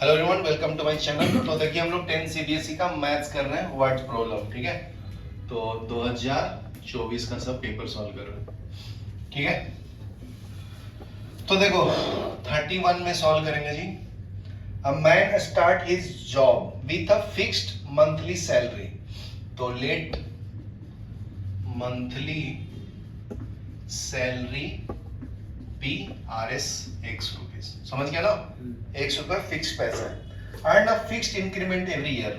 Hello everyone, welcome to my channel. तो देखिए हम लोग 10 सीबीएसई का मैथ्स कर रहे हैं, वर्ड प्रॉब्लम। ठीक है, तो 2024 का सब पेपर सॉल्व कर रहे हैं। ठीक है, तो देखो 31 में सॉल्व करेंगे जी। A man start his job with a fixed monthly salary. तो let monthly salary P R S X rupees. समझ गया ना? ₹100 फिक्स्ड पैसा है। Earn a fixed increment every year.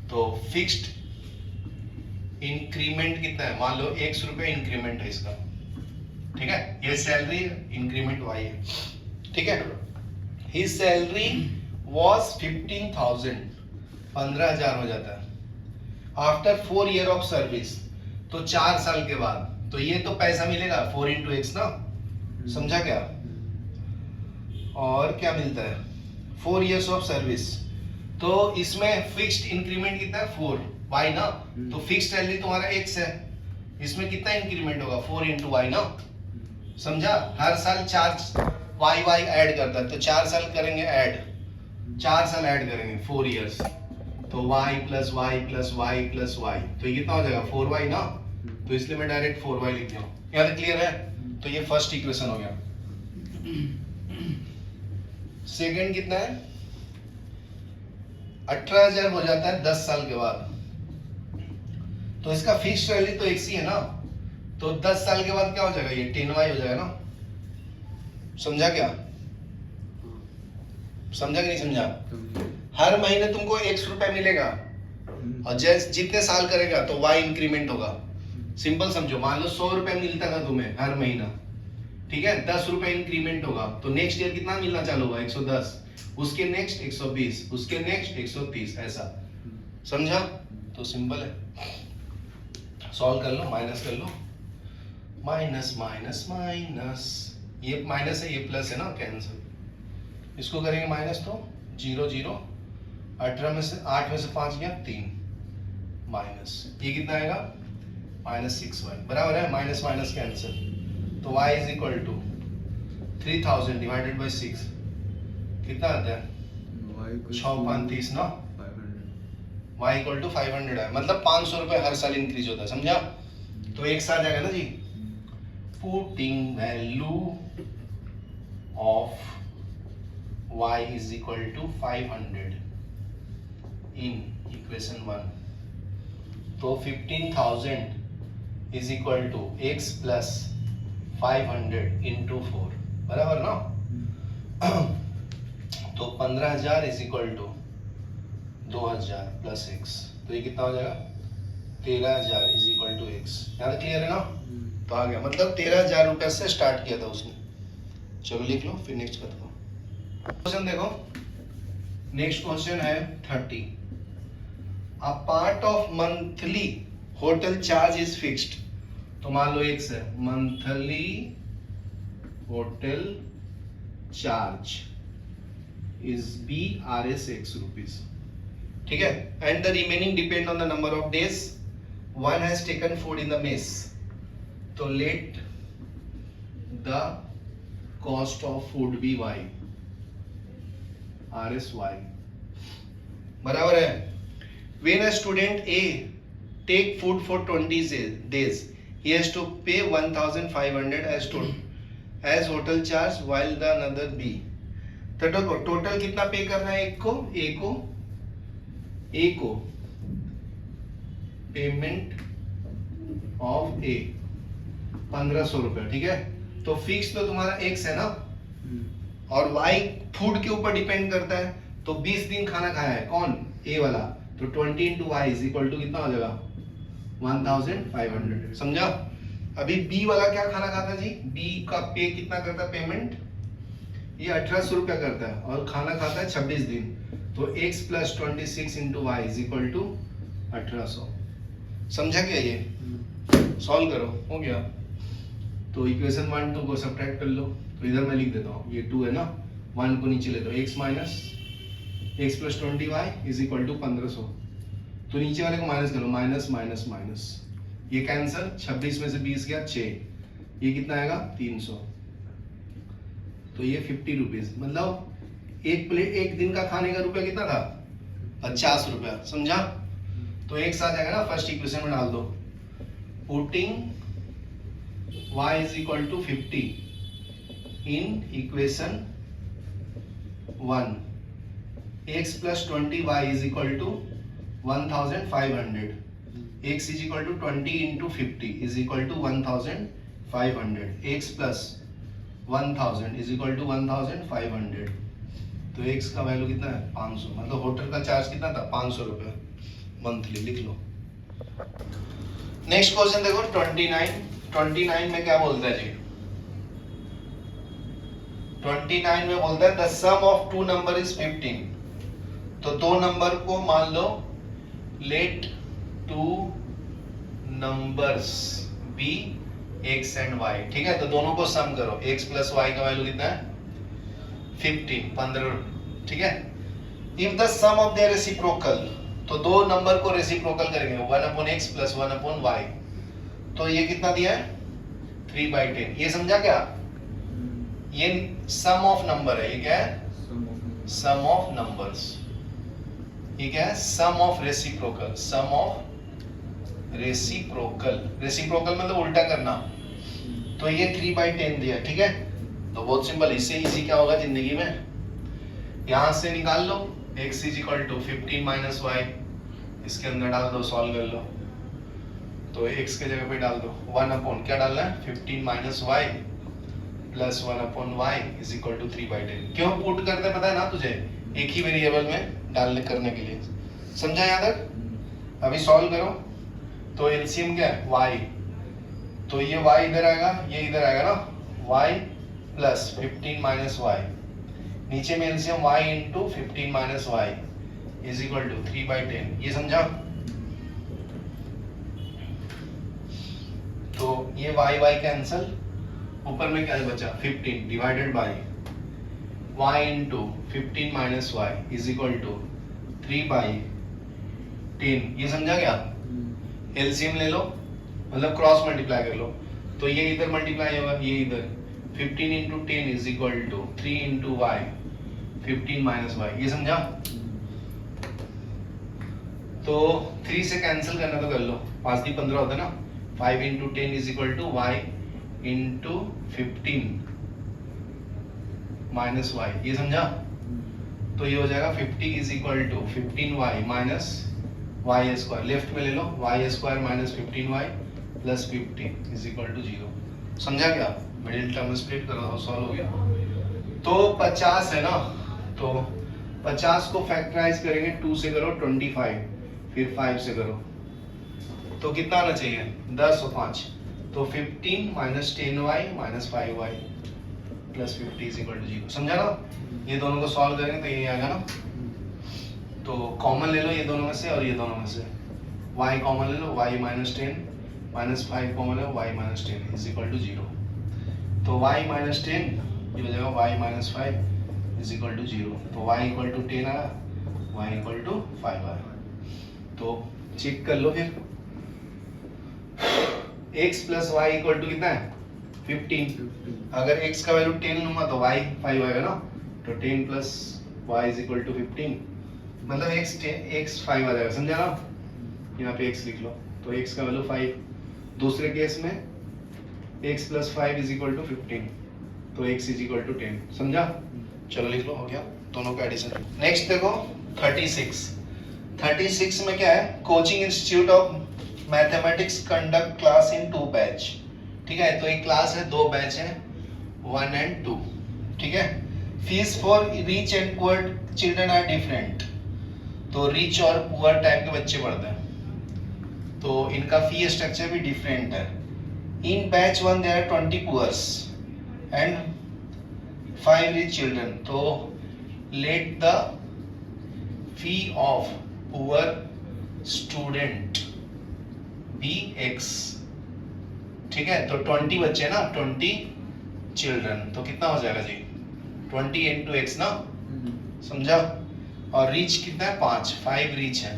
तो फिक्स्ड इंक्रीमेंट कितना है? मान लो ₹100 इंक्रीमेंट है इसका। ठीक है, ये सैलरी इंक्रीमेंट वाई है। ठीक है, हिज सैलरी वॉज 15,000, 15,000 हो जाता है। आफ्टर 4 ईयर ऑफ सर्विस, तो 4 साल के बाद। तो ये तो पैसा मिलेगा 4 इंटू एक्स ना, समझा क्या? और क्या मिलता है? 4 इयर्स ऑफ सर्विस। तो इसमें फिक्स्ड इंक्रीमेंट कितना है? 4 वाई ना। तो फिक्स्ड सैलरी तुम्हारा x है, इसमें कितना इंक्रीमेंट होगा? 4 इंटू वाई ना, समझा? हर साल 4 वाई वाई ऐड करता है, तो 4 साल करेंगे ऐड, 4 साल ऐड करेंगे 4 इयर्स। तो y plus Y plus Y plus Y, तो ये कितना हो जाएगा? 4y ना। तो इसलिए मैं डायरेक्ट 4y लिख दिया। यहाँ तक क्लियर है? तो ये फर्स्ट इक्वेशन हो गया। सेकंड कितना है? 18,000 हो जाता है 10 साल के बाद। तो इसका फिक्स सैलरी तो x ही है ना, तो 10 साल के बाद क्या हो जाएगा? ये 10y हो जाएगा ना। समझा क्या? समझा कि नहीं समझा? हर महीने तुमको ₹100 मिलेगा, और जैसे जितने साल करेगा तो y इंक्रीमेंट होगा। सिंपल समझो, मान लो ₹100 मिलता था तुम्हें हर महीना, ठीक है, ₹10 इंक्रीमेंट होगा, तो नेक्स्ट ईयर कितना मिलना चालू होगा? 110, उसके नेक्स्ट 120, उसके नेक्स्ट 130, ऐसा। समझा? तो सिंपल है, सॉल्व कर लो, माइनस कर लो। माइनस माइनस माइनस, ये माइनस है, ये प्लस है ना, कैंसिल। इसको करेंगे माइनस तो 0 0, 18 में से 8 में से 5 गया 3, माइनस ये कितना आएगा? -6y बराबर है, माइनस माइनस कैंसिल। तो y is equal to 3000 divided by 6 कितना आता है? 6 5 30 ना, y इक्वल टू 500 है, मतलब ₹500 हर साल इंक्रीज होता है। समझा? तो एक साथ जाएगा ना जी। Putting value of y is equal to 500 in equation 1। तो 15,000 is equal to x plus 500 into 4, बराबर ना। तो 15,000 is equal to 2,000 plus x, तो ये कितना हो जाएगा? 13,000 इज इक्वल टू x। यहाँ क्लियर है ना? तो आ गया, मतलब 13,000 रुपए से स्टार्ट किया था उसने। चलो लिख लो, फिर नेक्स्ट करता हूँ। क्वेश्चन देखो, नेक्स्ट क्वेश्चन है 30। A part of monthly hotel charge is fixed. तो मान लो x है, monthly hotel charge is BRS x rupees. ठीक है, and the remaining depend on the number of days one has taken food in the mess. तो let the cost of food be y, RS y, बराबर है। When a student A take food for 20 days, he has to pay 1,500 as hotel charge, while the another B। तो total कितना पे करना है? A को payment of A 1,500 रुपया। ठीक है, तो फिक्स तो तुम्हारा x है ना, और y फूड के ऊपर डिपेंड करता है। तो 20 दिन खाना खाया है कौन? A वाला, तो 20 into Y is equal to कितना हो जाएगा? 1,500। समझा? अभी बी वाला क्या खाना खाता जी? बी का पे कितना करता है पेमेंट? ये 1,800 रुपया करता है, और खाना खाता है 26 दिन। तो x प्लस 26 into Y is equal to 1,800। समझा क्या? ये सॉल्व करो, हो गया। तो इक्वेशन 1 2 को सब्ट्रैक्ट कर लो। तो इधर मैं लिख देता हूँ, ये 2 है ना, 1 को नीचे ले दो, x minus x plus 20y is equal to 1,500। तो नीचे वाले को माइनस करो, माइनस माइनस माइनस, ये कैंसर, 26 में से 20 गया 6, ये कितना आएगा? 300। तो ये 50 रुपीज, मतलब एक प्लेट, एक दिन का खाने का रुपया कितना था? 50 रुपया, समझा? तो एक साथ जाएगा ना, फर्स्ट इक्वेशन में डाल दो, putting y is equal to 50 in equation 1, x plus 20y is equal to 1500, x is equal to 20 into 50 is equal to 1500, x plus 1000 is equal to 1500, तो x का वैल्यू कितना है? 500, मतलब होटल का charge कितना था? 500 रुपये मंथली, लिख लो। नेक्स्ट क्वेश्चन देखो 29 में क्या बोलता है जी? 29 में बोलता है the sum of two number is 15, तो दो नंबर को मान लो let two numbers be x and y, ठीक है? तो दोनों को सम करो, x प्लस y का वैल्यू कितना है? 15, ठीक है? If the sum of their reciprocal, तो दो नंबर को रेसिप्रोकल करेंगे 1/x प्लस 1/y, तो ये कितना दिया है? 3/10। ये समझा क्या? ये सम ऑफ नंबर है, ये क्या है? Sum of numbers. ये क्या है? Sum of reciprocal, sum of reciprocal, reciprocal मतलब उल्टा करना, तो ये 3/10 दिया, ठीक है? तो बहुत सिंपल, इससे इजी क्या होगा जिंदगी में? यहां से निकाल लो x is equal to 15 minus y, इसके अंदर डाल दो, सॉल्व कर लो, तो x के जगह पे डाल दो 1/, क्या डालना है? 15 minus y plus 1/y is equal to 3/10। क्यों पुट करते हैं पता है ना तुझे? एक ही वेरिएबल में डालने करने के लिए, समझा यहाँ तक? अभी सॉल्व करो, तो एलसीएम क्या है? y, तो ये y इधर आएगा, ये इधर आएगा ना, y प्लस 15 माइनस वाई, नीचे में LCM y into 15 minus y is equal to 3/10, ये समझा? तो ये y कैंसल, ऊपर में क्या बचा? 15 divided by y into 15 minus y is equal to 3/10, ये समझा क्या? एलसीएम ले लो, मतलब क्रॉस मल्टीप्लाई कर लो, तो ये इधर मल्टीप्लाई होगा, ये इधर 15 into 10 is equal to 3 into y 15 minus y, ये समझा? तो 3 से कैंसिल करना तो कर लो, 5 × 15 होता है ना, 5 into 10 is equal to y into 15 minus y, ये समझा? तो ये हो जाएगा 50 is equal to 15y minus y square, left में ले लो, y square minus 15y plus 50 is equal to 0, समझा क्या? मिडिल टर्म स्प्लिट कर दो, सॉल्व हो गया। तो 50 है ना, तो 50 को फैक्टराइज करेंगे, 2 से करो 25, फिर 5 से करो, तो कितना आना चाहिए? 10 और 5, तो 15 minus 10y minus 5y plus 50 is equal to 0, समझा ना? ये दोनों को सॉल्व करेंगे तो ये आएगा ना, तो कॉमन ले लो ये दोनों में से और ये दोनों में से, y कॉमन ले लो, y माइनस 10 माइनस 5 कॉमन है, y minus 10 is equal to 0, तो y माइनस 10 ये हो जाएगा y minus 5 is equal to 0, तो y इक्वल टू 10 आया, y इक्वल टू 5 आया। तो चेक कर लो फिर, x plus y equal to कितना है? 15, अगर x का वैल्यू 10 लूंगा तो y 5 आएगा ना, तो 10 plus y is equal to 15, मतलब x 5 आ जाएगा, समझा ना? यहाँ पे x लिख लो, तो x का वैल्यू 5, दूसरे केस में x plus 5 is equal to 15, तो x इज इक्वल टू 10, समझा? चलो लिख लो, हो गया दोनों का एडिशन। नेक्स्ट देखो 36 में क्या है? Coaching institute of mathematics conduct class in 2 batch, ठीक है? तो एक क्लास है, 2 बैच है, 1 and 2, ठीक है? Fees for rich and poor children are different, तो रिच और पुअर टाइप के बच्चे पढ़ते हैं, तो इनका फी स्ट्रक्चर भी डिफरेंट है। In batch 1 there are 20 poors and 5 rich children, तो let the fee of poor student be x, ठीक है? तो 20 बच्चे ना, 20 चिल्ड्रन, तो कितना हो जाएगा जी? 20 into x ना, समझा? और रिच कितना है? 5 रिच है,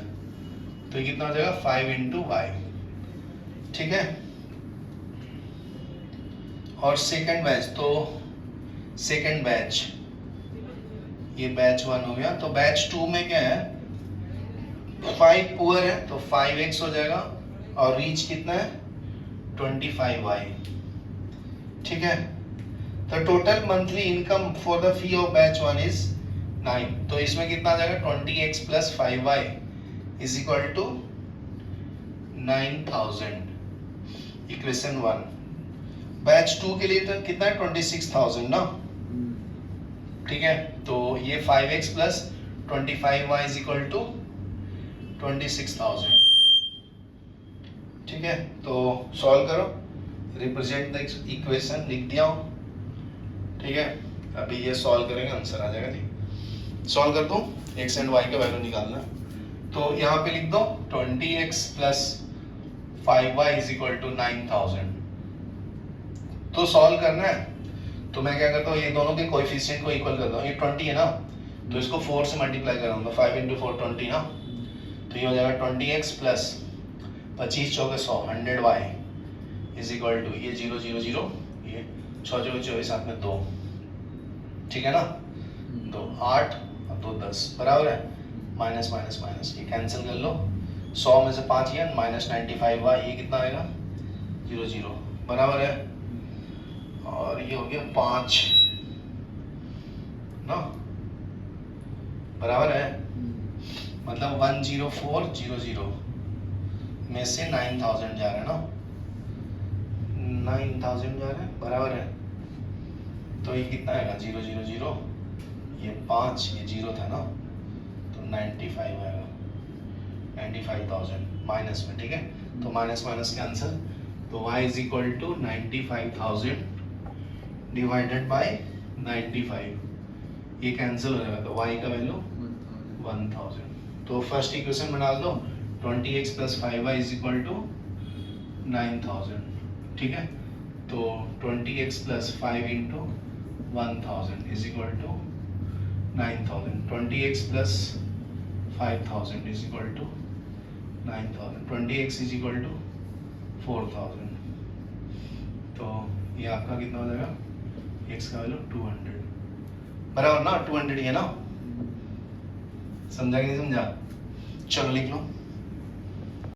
तो ये कितना हो जाएगा? 5 into y, ठीक है? और सेकंड बैच, तो सेकंड बैच ये बैच 1 हो गया। तो बैच 2 में क्या है, 5 पुअर है तो 5x हो जाएगा और रीच कितना है 25y। ठीक है, तो total monthly income for the fee of batch 1 is 9। तो इसमें कितना आ जाएगा 20x plus 5y is equal to 9000, equation 1। Batch 2 के लिए तो कितना है 26,000 ना। ठीक है, तो ये 5x plus 25y is equal to 26,000। ठीक है, तो सॉल्व करो, रिप्रेजेंट द इक्वेशन लिख दिया हूं। ठीक है, अभी ये सॉल्व करेंगे, आंसर आ जाएगा। ठीक, सॉल्व कर दूं, x एंड y का वैल्यू निकालना। तो यहाँ पे लिख दो 20x plus 5y is equal to 9000। तो सॉल्व करना है तो मैं क्या करता हूँ, ये दोनों के कोएफिशिएंट को इक्वल करता हूँ। ये 20 है ना, तो इसको 4 से मल्टीप्लाई कराऊंगा, 5 इंटू 4 20 ना। तो ये हो जाएगा 20x प्लस 25 चौके 100 100y इज इक्वल टू ये 0 0 0, ये 6 चौके 24 साथ में 2। ठीक है ना, 2 8 और 2 10 बराबर है, माइनस माइनस माइनस ये कैंसिल कर लो। 100 में से 5 गया माइनस 95y, ये कितना आएगा 0 0 बराबर है। और ये हो गया 5 ना, बराबर है, मतलब 10400 में से 9000 जा रहा है ना, 9000 जा रहा है बराबर है। तो ये कितना आएगा 0 0 0, ये 5 ये 0 था ना, तो 95 आएगा, 95,000 माइनस में। ठीक है, तो माइनस माइनस कैंसिल, तो y is equal to 95,000 divided by 95, ये कैंसिल हो जाएगा, तो y का वैल्यू 1000। तो फर्स्ट इक्वेशन में डाल दो 20x plus 5y is equal to 9000। ठीक है, तो 20x plus 5 into 1000 is equal to 9000, 20x plus 5000 is equal to 9000, 20x is equal to 4000। तो ये आपका कितना हो जाएगा, x का वैल्यू 200 बराबर ना, 200 ही है ना, समझा कि नहीं समझा? चलो लिख लो।